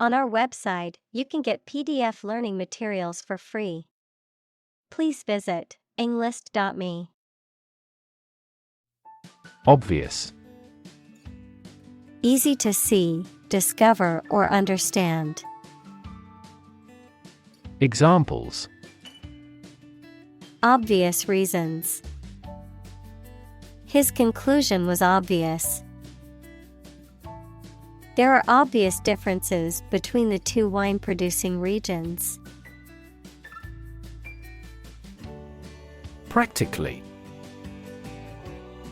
On our website, you can get PDF learning materials for free. Please visit englist.me. Obvious. Easy to see, discover, or understand. Examples: Obvious reasons. His conclusion was obvious. There are obvious differences between the two wine-producing regions. Practically.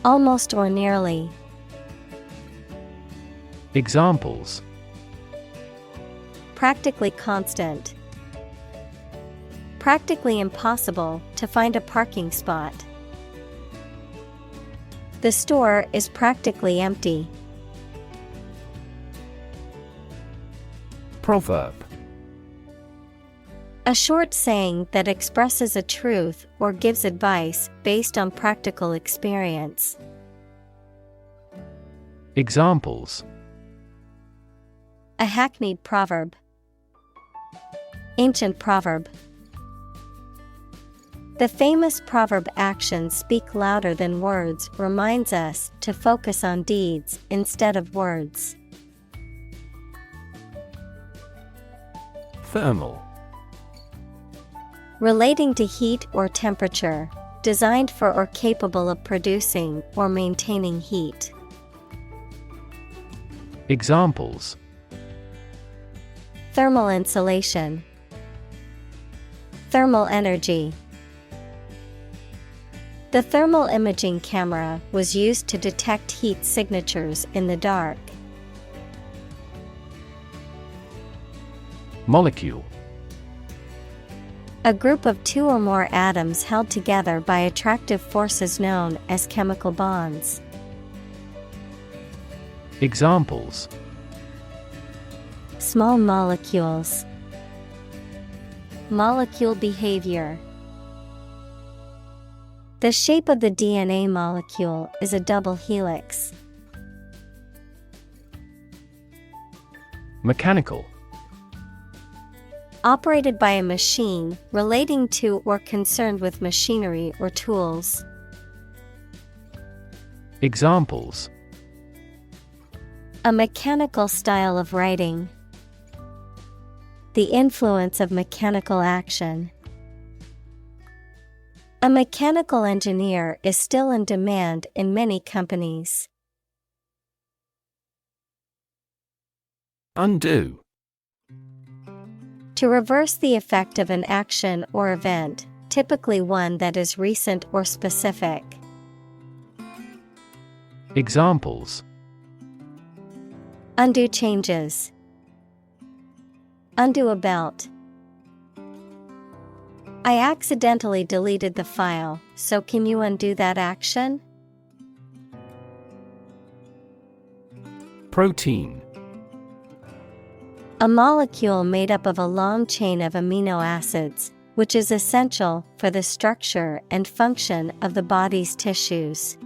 Almost or nearly. Examples: Practically constant. Practically impossible to find a parking spot. The store is practically empty. Proverb. A short saying that expresses a truth or gives advice based on practical experience. Examples: A hackneyed proverb. Ancient proverb. The famous proverb "actions speak louder than words" reminds us to focus on deeds instead of words. Thermal. Relating to heat or temperature, designed for or capable of producing or maintaining heat. Examples: Thermal insulation. Thermal energy. The thermal imaging camera was used to detect heat signatures in the dark. Molecule. A group of two or more atoms held together by attractive forces known as chemical bonds. Examples: Small molecules. Molecule behavior. The shape of the DNA molecule is a double helix. Mechanical. Operated by a machine, relating to or concerned with machinery or tools. Examples: A mechanical style of writing. The influence of mechanical action. A mechanical engineer is still in demand in many companies. Undo. To reverse the effect of an action or event, typically one that is recent or specific. Examples: Undo changes. Undo a belt. I accidentally deleted the file, so can you undo that action? Protein. A molecule made up of a long chain of amino acids, which is essential for the structure and function of the body's tissues.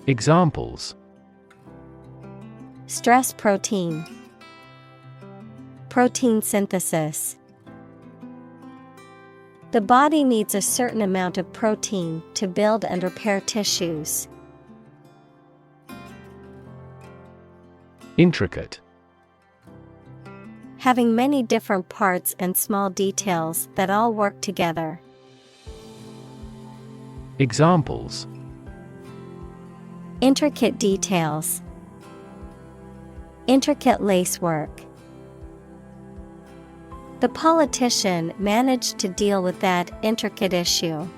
Examples: Stress protein. Protein synthesis. The body needs a certain amount of protein to build and repair tissues. Intricate. Having many different parts and small details that all work together. Examples: Intricate details. Intricate lacework. The politician managed to deal with that intricate issue.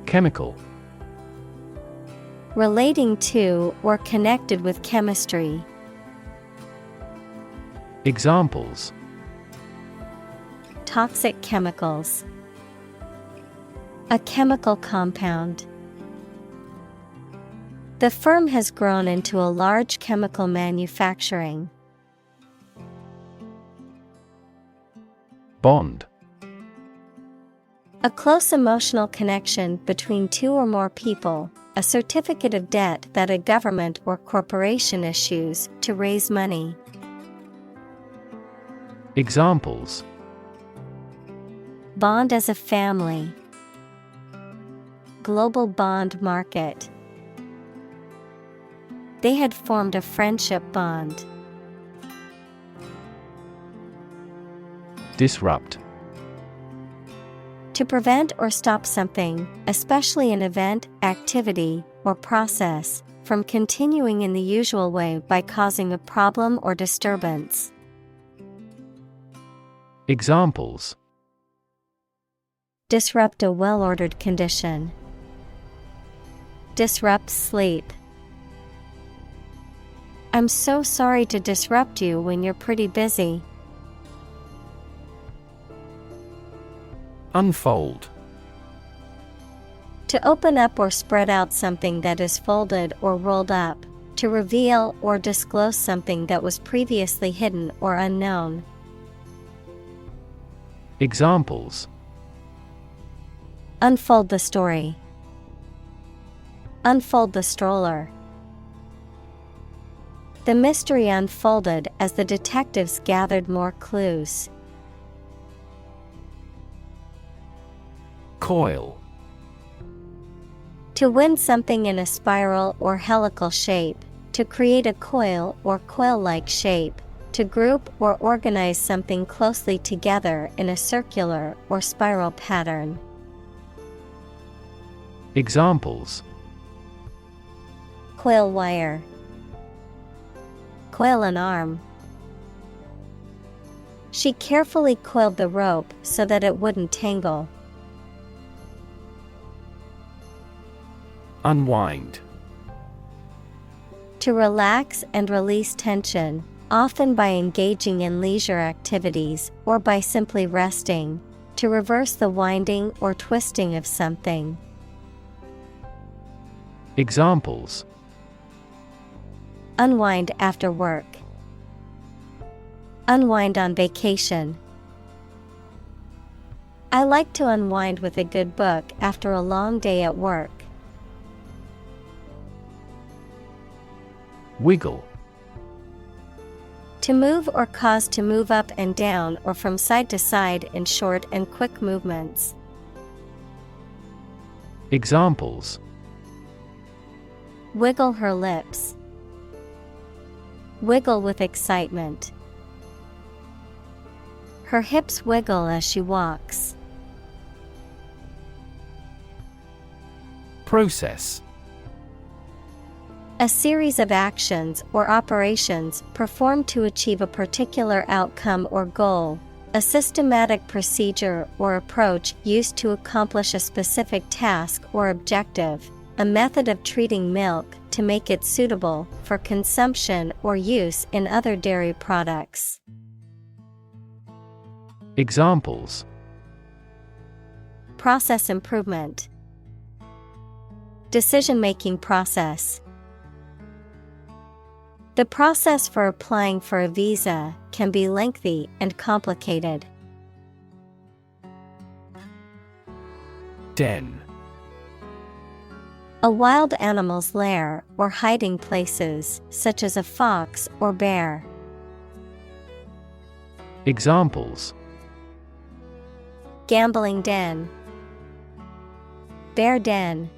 Chemical. Relating to or connected with chemistry. Examples: Toxic chemicals. A chemical compound. The firm has grown into a large chemical manufacturing. Bond. A close emotional connection between two or more people, a certificate of debt that a government or corporation issues to raise money. Examples: Bond as a family. Global bond market. They had formed a friendship bond. Disrupt. To prevent or stop something, especially an event, activity, or process, from continuing in the usual way by causing a problem or disturbance. Examples: Disrupt a well-ordered condition. Disrupt sleep. I'm so sorry to disrupt you when you're pretty busy. Unfold. To open up or spread out something that is folded or rolled up, to reveal or disclose something that was previously hidden or unknown. Examples: Unfold the story. Unfold the stroller. The mystery unfolded as the detectives gathered more clues. Coil. To wind something in a spiral or helical shape, to create a coil or coil-like shape, to group or organize something closely together in a circular or spiral pattern. Examples: Coil wire. Coil an arm. She carefully coiled the rope so that it wouldn't tangle. Unwind. To relax and release tension, often by engaging in leisure activities or by simply resting, to reverse the winding or twisting of something. Examples: Unwind after work. Unwind on vacation. I like to unwind with a good book after a long day at work. Wiggle. To move or cause to move up and down or from side to side in short and quick movements. Examples: Wiggle her lips. Wiggle with excitement. Her hips wiggle as she walks. Process. A series of actions or operations performed to achieve a particular outcome or goal, a systematic procedure or approach used to accomplish a specific task or objective, a method of treating milk to make it suitable for consumption or use in other dairy products. Examples: Process improvement. Decision-making process. The process for applying for a visa can be lengthy and complicated. Den. A wild animal's lair or hiding places, such as a fox or bear. Examples: Gambling den. Bear den.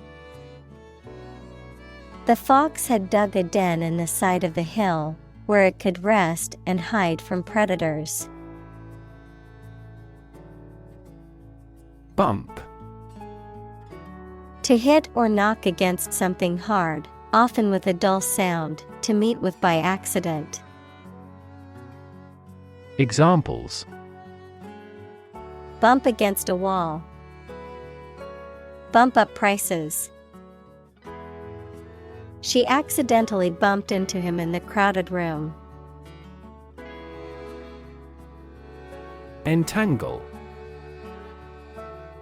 The fox had dug a den in the side of the hill, where it could rest and hide from predators. Bump. To hit or knock against something hard, often with a dull sound, to meet with by accident. Examples: Bump against a wall. Bump up prices. She accidentally bumped into him in the crowded room. Entangle.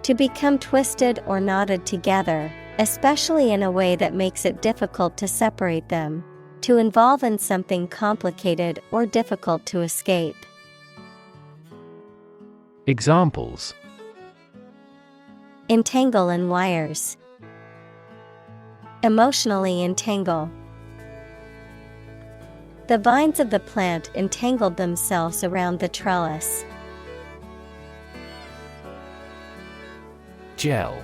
To become twisted or knotted together, especially in a way that makes it difficult to separate them. To involve in something complicated or difficult to escape. Examples: Entangle in wires. Emotionally entangle. The vines of the plant entangled themselves around the trellis. Gel.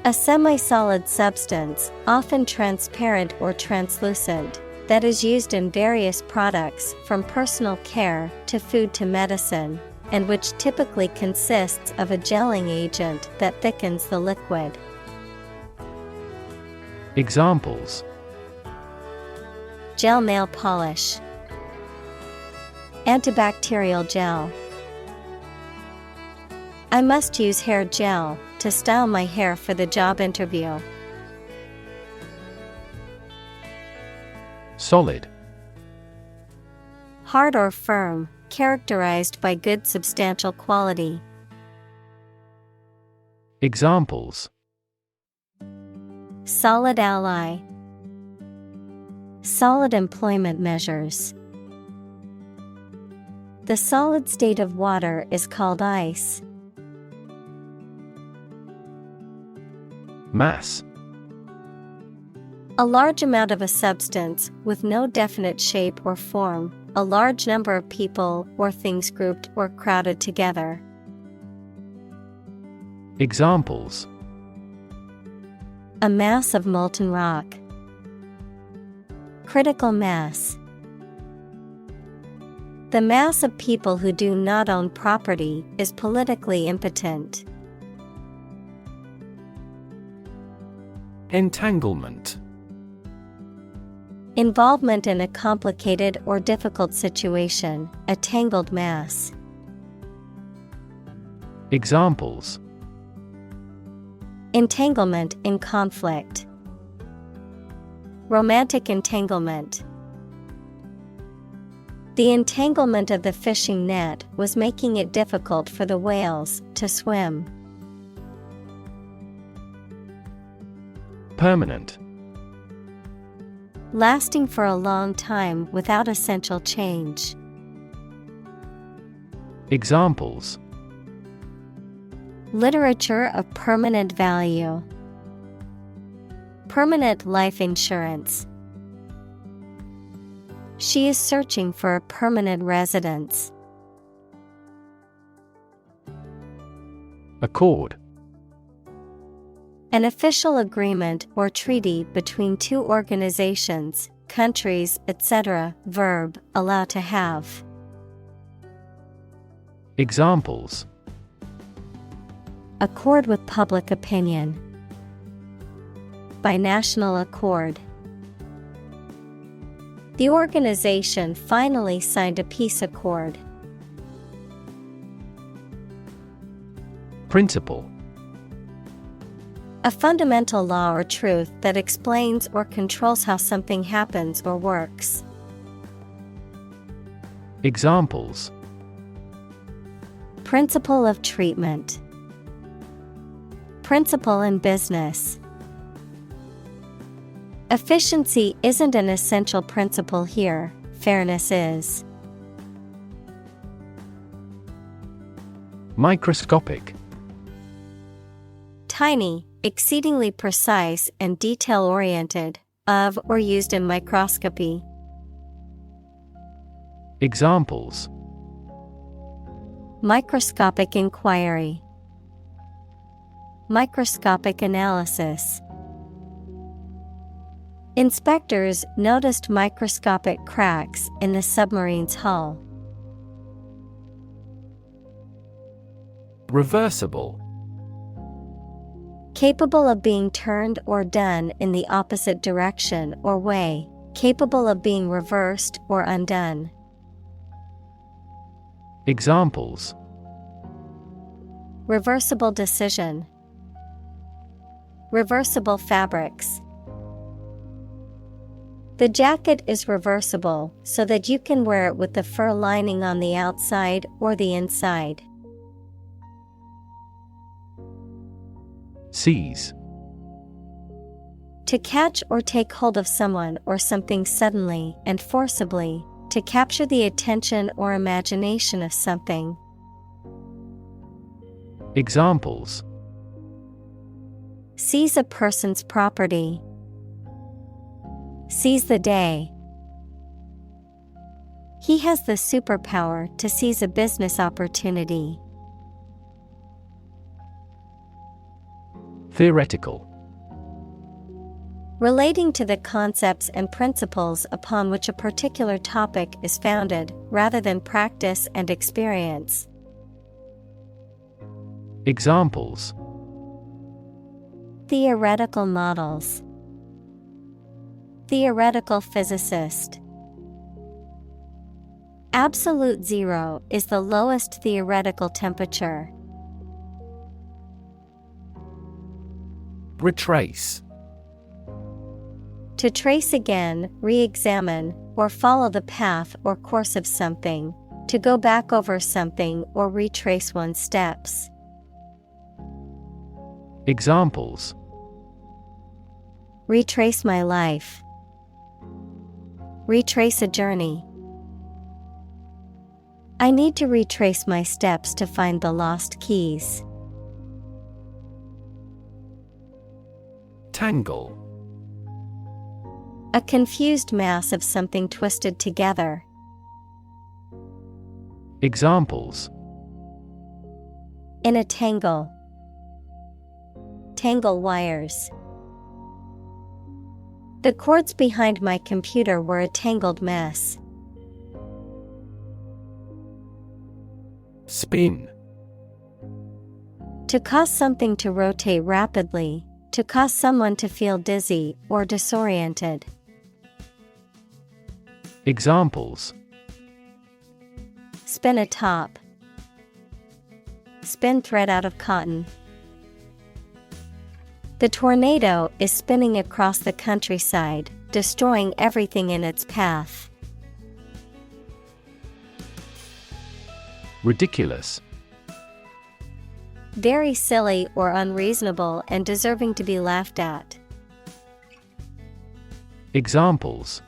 A semi-solid substance, often transparent or translucent, that is used in various products from personal care to food to medicine, and which typically consists of a gelling agent that thickens the liquid. Examples: Gel nail polish. Antibacterial gel. I must use hair gel to style my hair for the job interview. Solid. Hard or firm, characterized by good substantial quality. Examples: Solid ally. Solid employment measures. The solid state of water is called ice. Mass. A large amount of a substance with no definite shape or form, a large number of people or things grouped or crowded together. Examples: A mass of molten rock. Critical mass. The mass of people who do not own property is politically impotent. Entanglement. Involvement in a complicated or difficult situation, a tangled mass. Examples: Entanglement in conflict. Romantic entanglement. The entanglement of the fishing net was making it difficult for the whales to swim. Permanent. Lasting for a long time without essential change. Examples: Literature of permanent value. Permanent life insurance. She is searching for a permanent residence. Accord. An official agreement or treaty between two organizations, countries, etc. Verb, allow to have. Examples: Accord with public opinion. By national accord. The organization finally signed a peace accord. Principle. A fundamental law or truth that explains or controls how something happens or works. Examples: Principle of treatment. Principle in business. Efficiency isn't an essential principle here, fairness is. Microscopic. Tiny, exceedingly precise and detail-oriented, of or used in microscopy. Examples: Microscopic inquiry. Microscopic analysis. Inspectors noticed microscopic cracks in the submarine's hull. Reversible. Capable of being turned or done in the opposite direction or way, capable of being reversed or undone. Examples: Reversible decision. Reversible fabrics. The jacket is reversible so that you can wear it with the fur lining on the outside or the inside. Seize. To catch or take hold of someone or something suddenly and forcibly, to capture the attention or imagination of something. Examples: seize a person's property, seize the day. He has the superpower to seize a business opportunity. Theoretical. Relating to the concepts and principles upon which a particular topic is founded, rather than practice and experience. Examples: theoretical models, theoretical physicist. Absolute zero is the lowest theoretical temperature. Retrace. To trace again, re-examine, or follow the path or course of something, to go back over something or retrace one's steps. Examples: retrace my life, retrace a journey. I need to retrace my steps to find the lost keys. Tangle. A confused mass of something twisted together. Examples: in a tangle, tangle wires. The cords behind my computer were a tangled mess. Spin. To cause something to rotate rapidly, to cause someone to feel dizzy or disoriented. Examples: spin a top, spin thread out of cotton. The tornado is spinning across the countryside, destroying everything in its path. Ridiculous. Very silly or unreasonable and deserving to be laughed at. Examples: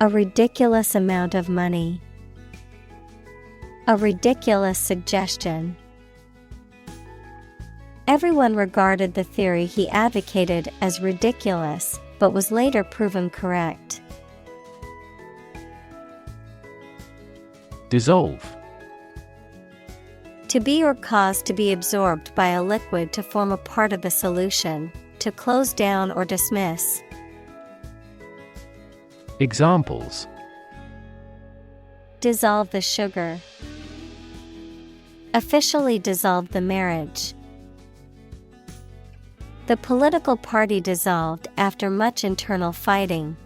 a ridiculous amount of money, a ridiculous suggestion. Everyone regarded the theory he advocated as ridiculous, but was later proven correct. Dissolve. To be or cause to be absorbed by a liquid to form a part of a solution, to close down or dismiss. Examples: dissolve the sugar, officially dissolved the marriage. The political party dissolved after much internal fighting.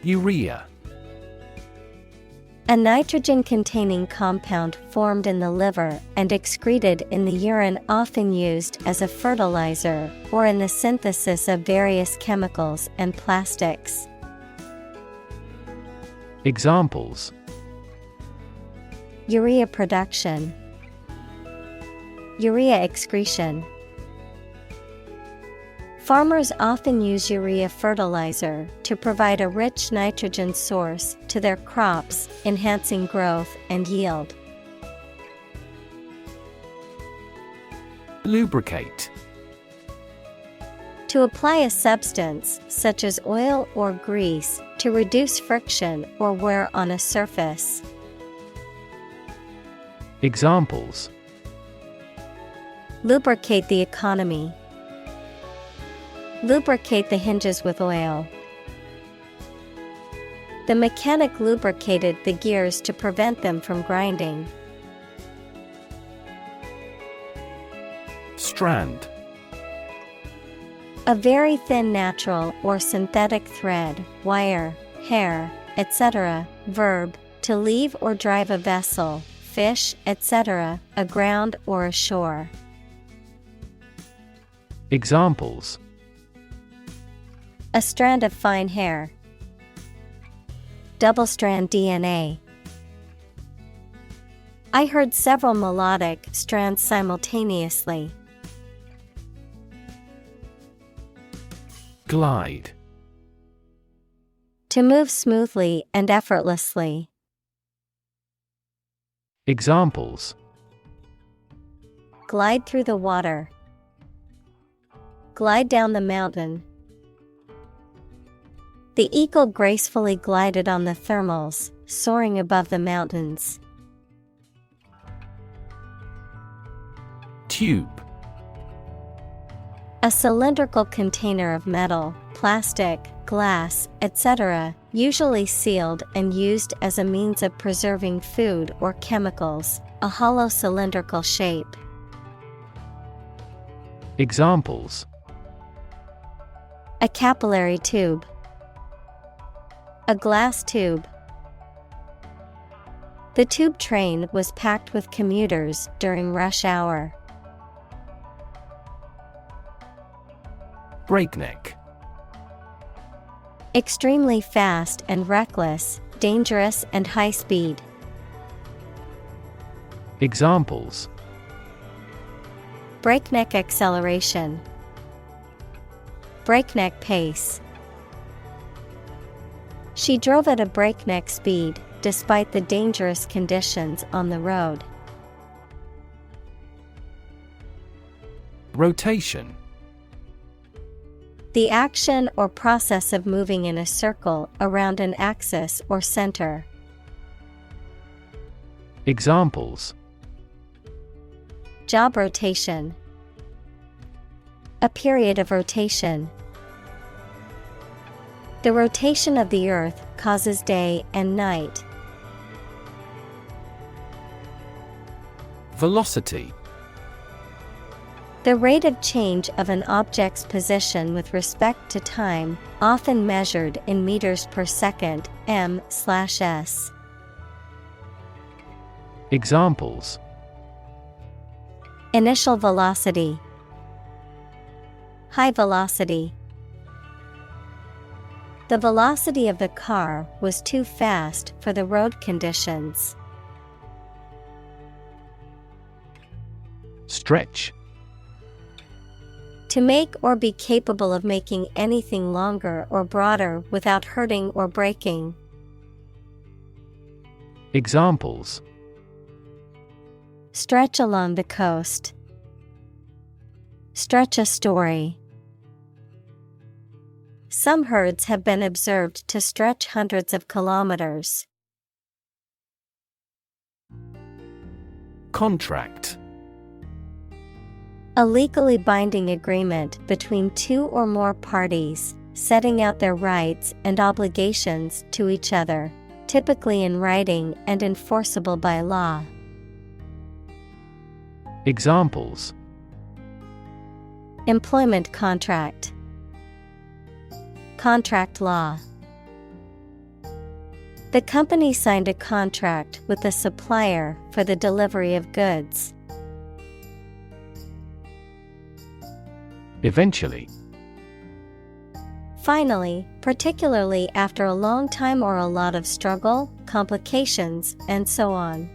Urea. A nitrogen-containing compound formed in the liver and excreted in the urine, often used as a fertilizer or in the synthesis of various chemicals and plastics. Examples: urea production, urea excretion. Farmers often use urea fertilizer to provide a rich nitrogen source to their crops, enhancing growth and yield. Lubricate. To apply a substance, such as oil or grease, to reduce friction or wear on a surface. Examples: lubricate the economy, lubricate the hinges with oil. The mechanic lubricated the gears to prevent them from grinding. Strand. A very thin natural or synthetic thread, wire, hair, etc. Verb, to leave or drive a vessel, fish, etc., aground or ashore. Examples: a strand of fine hair, double-strand DNA. I heard several melodic strands simultaneously. Glide. To move smoothly and effortlessly. Examples: glide through the water, glide down the mountain. The eagle gracefully glided on the thermals, soaring above the mountains. Tube. A cylindrical container of metal, plastic, glass, etc., usually sealed and used as a means of preserving food or chemicals, a hollow cylindrical shape. Examples: a capillary tube, a glass tube. The tube train was packed with commuters during rush hour. Breakneck. Extremely fast and reckless, dangerous and high speed. Examples: breakneck acceleration, breakneck pace. She drove at a breakneck speed, despite the dangerous conditions on the road. Rotation. The action or process of moving in a circle around an axis or center. Examples: job rotation, a period of rotation. The rotation of the earth causes day and night. Velocity. The rate of change of an object's position with respect to time, often measured in meters per second, m/s. Examples: initial velocity, high velocity. The velocity of the car was too fast for the road conditions. Stretch. To make or be capable of making anything longer or broader without hurting or breaking. Examples: stretch along the coast, stretch a story. Some herds have been observed to stretch hundreds of kilometers. Contract. A legally binding agreement between two or more parties, setting out their rights and obligations to each other, typically in writing and enforceable by law. Examples: employment contract, contract law. The company signed a contract with the supplier for the delivery of goods. Eventually. Finally, particularly after a long time or a lot of struggle, complications, and so on.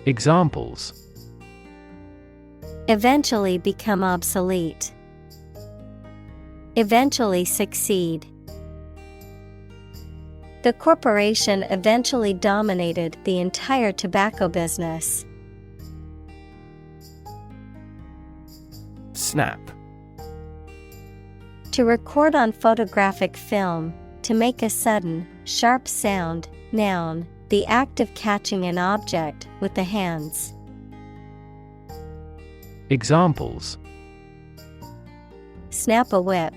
Examples: eventually become obsolete, eventually succeed. The corporation eventually dominated the entire tobacco business. Snap. To record on photographic film, to make a sudden, sharp sound. Noun, the act of catching an object with the hands. Examples: snap a whip,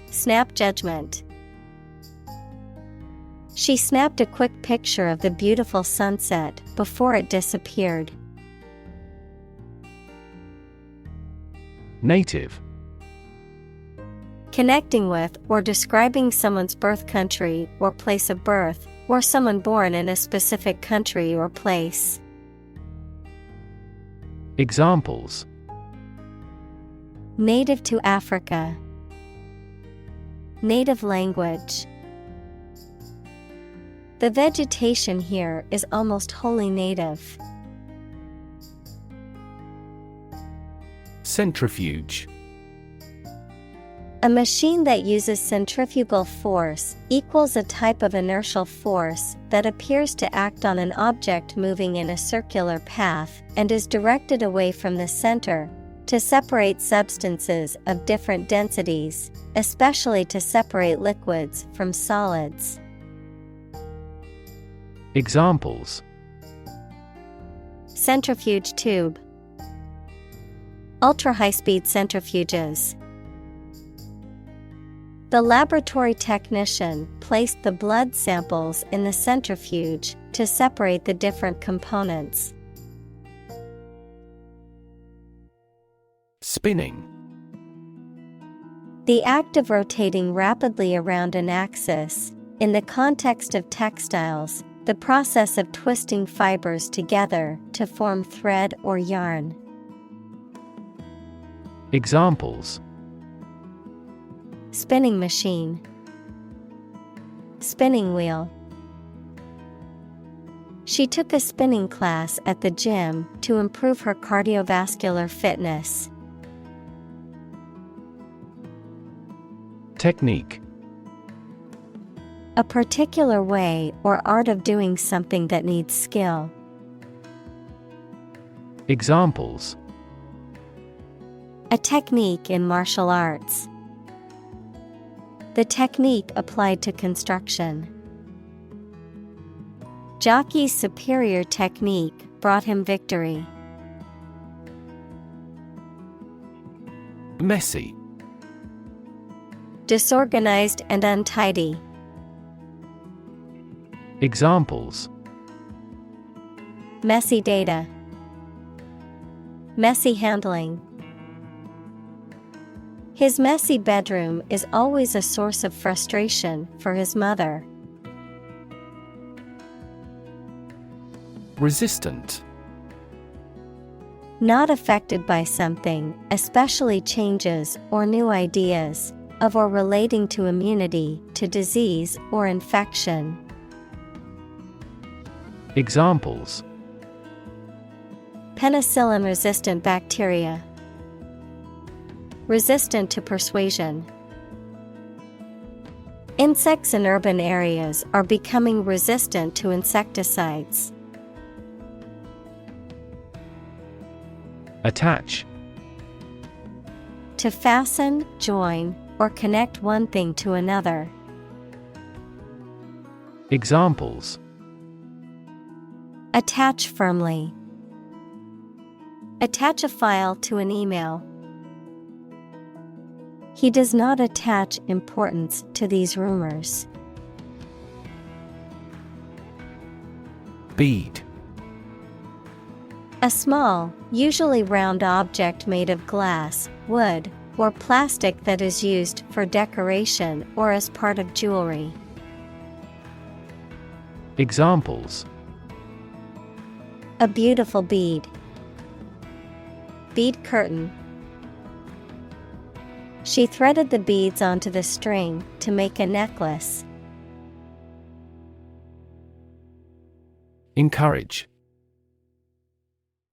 snap judgment. She snapped a quick picture of the beautiful sunset before it disappeared. Native. Connecting with or describing someone's birth country or place of birth, or someone born in a specific country or place. Examples: native to Africa, native language. The vegetation here is almost wholly native. Centrifuge. A machine that uses centrifugal force equals a type of inertial force that appears to act on an object moving in a circular path and is directed away from the center to separate substances of different densities, especially to separate liquids from solids. Examples: centrifuge tube, ultra-high-speed centrifuges. The laboratory technician placed the blood samples in the centrifuge to separate the different components. Spinning. The act of rotating rapidly around an axis. In the context of textiles, the process of twisting fibers together to form thread or yarn. Examples: spinning machine, spinning wheel. She took a spinning class at the gym to improve her cardiovascular fitness. Technique. A particular way or art of doing something that needs skill. Examples: a technique in martial arts. The technique applied to construction. Jockey's superior technique brought him victory. Messy. Disorganized and untidy. Examples: messy data, messy handling. His messy bedroom is always a source of frustration for his mother. Resistant. Not affected by something, especially changes or new ideas, of or relating to immunity to disease or infection. Examples: penicillin-resistant bacteria. Resistant to persuasion. Insects in urban areas are becoming resistant to insecticides. Attach. To fasten, join, or connect one thing to another. Examples: attach firmly. Attach a file to an email. He does not attach importance to these rumors. Bead. A small, usually round object made of glass, wood, or plastic that is used for decoration or as part of jewelry. Examples: a beautiful bead. Bead curtain. She threaded the beads onto the string to make a necklace. Encourage.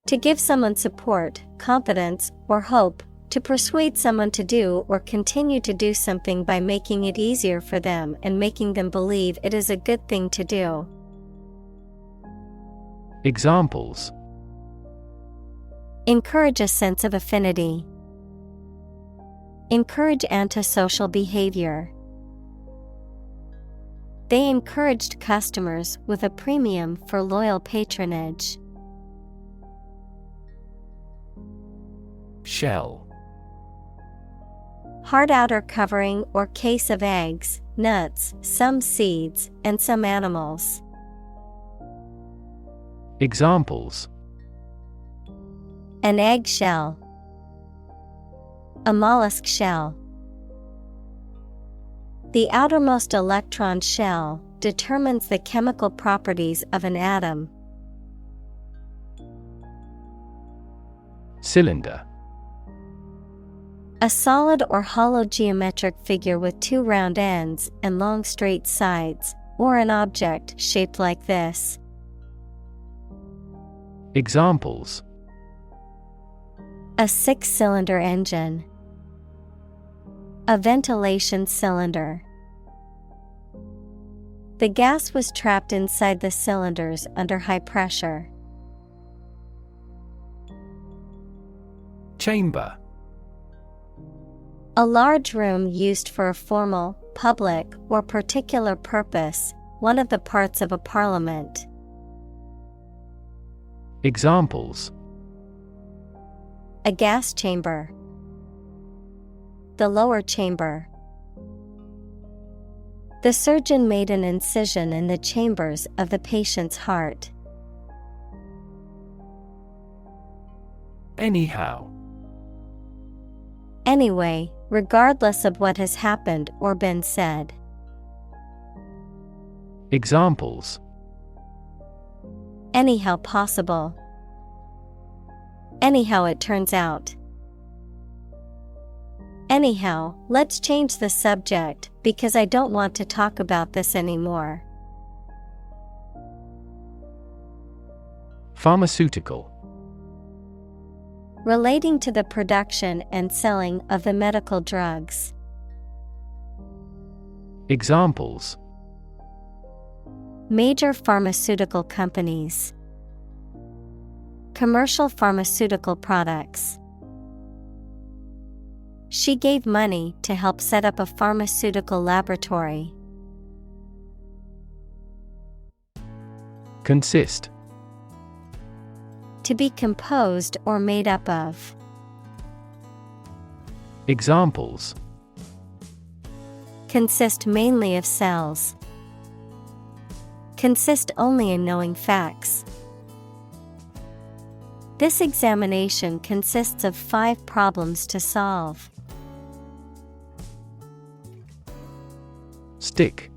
To give someone support, confidence, or hope. To persuade someone to do or continue to do something by making it easier for them and making them believe it is a good thing to do. Examples: encourage a sense of affinity. Encourage antisocial behavior. They encouraged customers with a premium for loyal patronage. Shell. Hard outer covering or case of eggs, nuts, some seeds, and some animals. Examples: an egg shell. A mollusk shell. The outermost electron shell determines the chemical properties of an atom. Cylinder. A solid or hollow geometric figure with two round ends and long straight sides, or an object shaped like this. Examples: a 6-cylinder engine. A ventilation cylinder. The gas was trapped inside the cylinders under high pressure. Chamber. A large room used for a formal, public, or particular purpose, one of the parts of a parliament. Examples: A gas chamber. The lower chamber. The surgeon made an incision in the chambers of the patient's heart. Anyhow. Anyway, regardless of what has happened or been said. Examples: Anyhow possible. Anyhow it turns out. Anyhow, let's change the subject because I don't want to talk about this anymore. Pharmaceutical. Relating to the production and selling of the medical drugs. Examples: Major pharmaceutical companies. Commercial pharmaceutical products. She gave money to help set up a pharmaceutical laboratory. Consist. To be composed or made up of. Examples: Consist mainly of cells. Consist only in knowing facts. This examination consists of 5 problems to solve. Stick.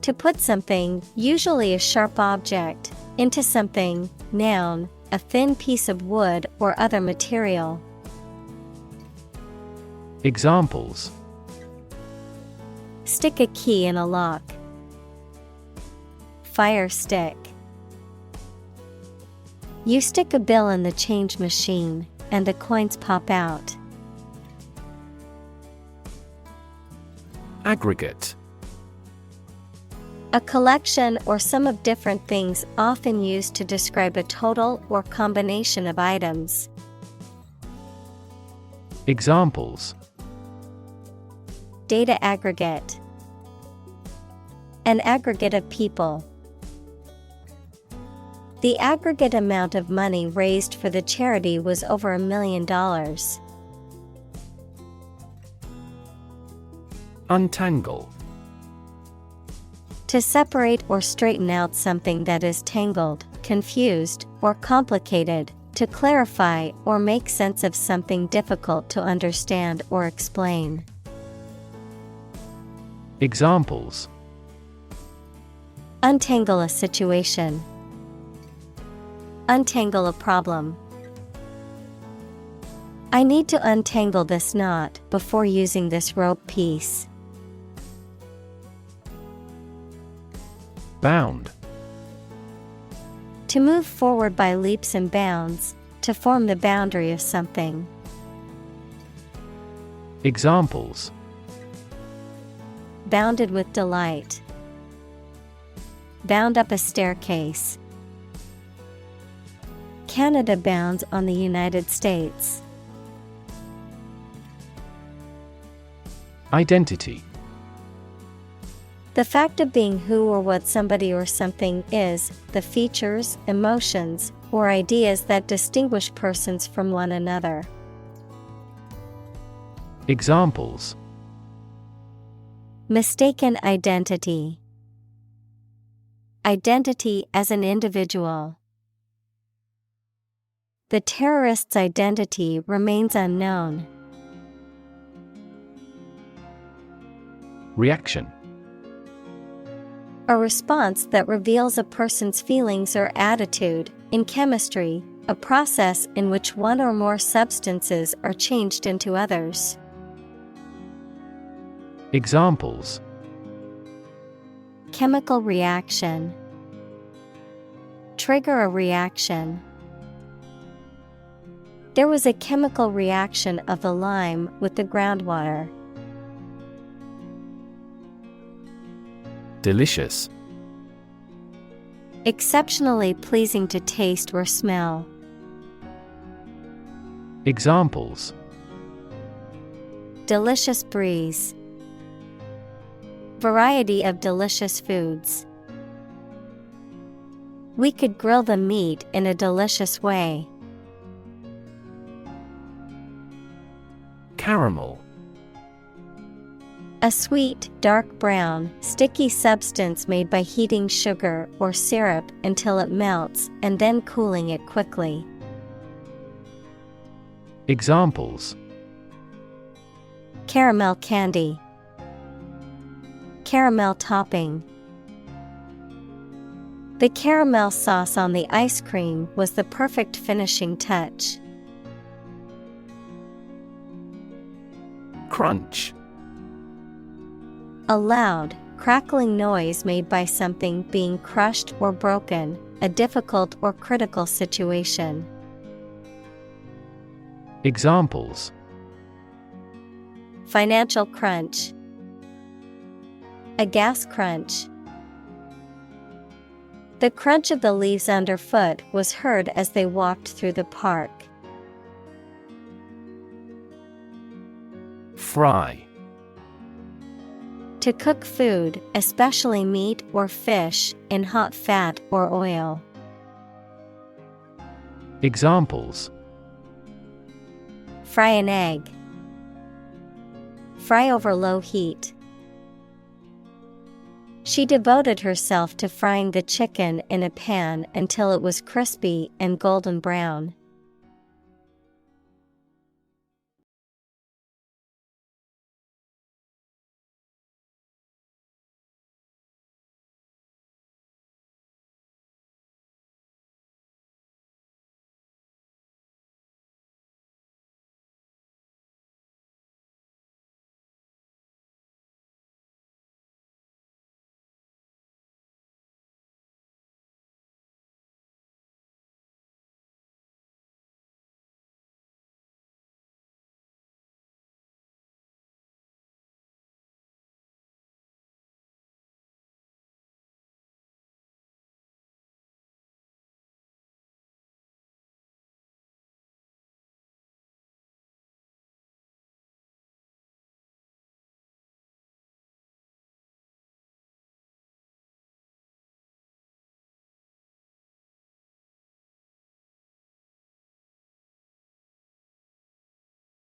To put something, usually a sharp object, into something, noun, a thin piece of wood or other material. Examples: Stick a key in a lock. Fire stick. You stick a bill in the change machine, and the coins pop out. Aggregate. A collection or sum of different things often used to describe a total or combination of items. Examples: Data aggregate. An aggregate of people. The aggregate amount of money raised for the charity was over $1 million. Untangle. To separate or straighten out something that is tangled, confused, or complicated, to clarify or make sense of something difficult to understand or explain. Examples: Untangle a situation. Untangle a problem. I need to untangle this knot before using this rope piece. Bound. To move forward by leaps and bounds, to form the boundary of something. Examples: Bounded with delight. Bound up a staircase. Canada bounds on the United States. Identity. The fact of being who or what somebody or something is, the features, emotions, or ideas that distinguish persons from one another. Examples: Mistaken identity. Identity as an individual. The terrorist's identity remains unknown. Reaction. A response that reveals a person's feelings or attitude. In chemistry, a process in which one or more substances are changed into others. Examples: Chemical reaction. Trigger a reaction. There was a chemical reaction of the lime with the groundwater. Delicious. Exceptionally pleasing to taste or smell. Examples: delicious breeze. Variety of delicious foods. We could grill the meat in a delicious way. Caramel. A sweet, dark brown, sticky substance made by heating sugar or syrup until it melts and then cooling it quickly. Examples: caramel candy. Caramel topping. The caramel sauce on the ice cream was the perfect finishing touch. Crunch. A loud, crackling noise made by something being crushed or broken, a difficult or critical situation. Examples: financial crunch. A gas crunch. The crunch of the leaves underfoot was heard as they walked through the park. Fry. To cook food, especially meat or fish, in hot fat or oil. Examples: fry an egg. Fry over low heat. She devoted herself to frying the chicken in a pan until it was crispy and golden brown.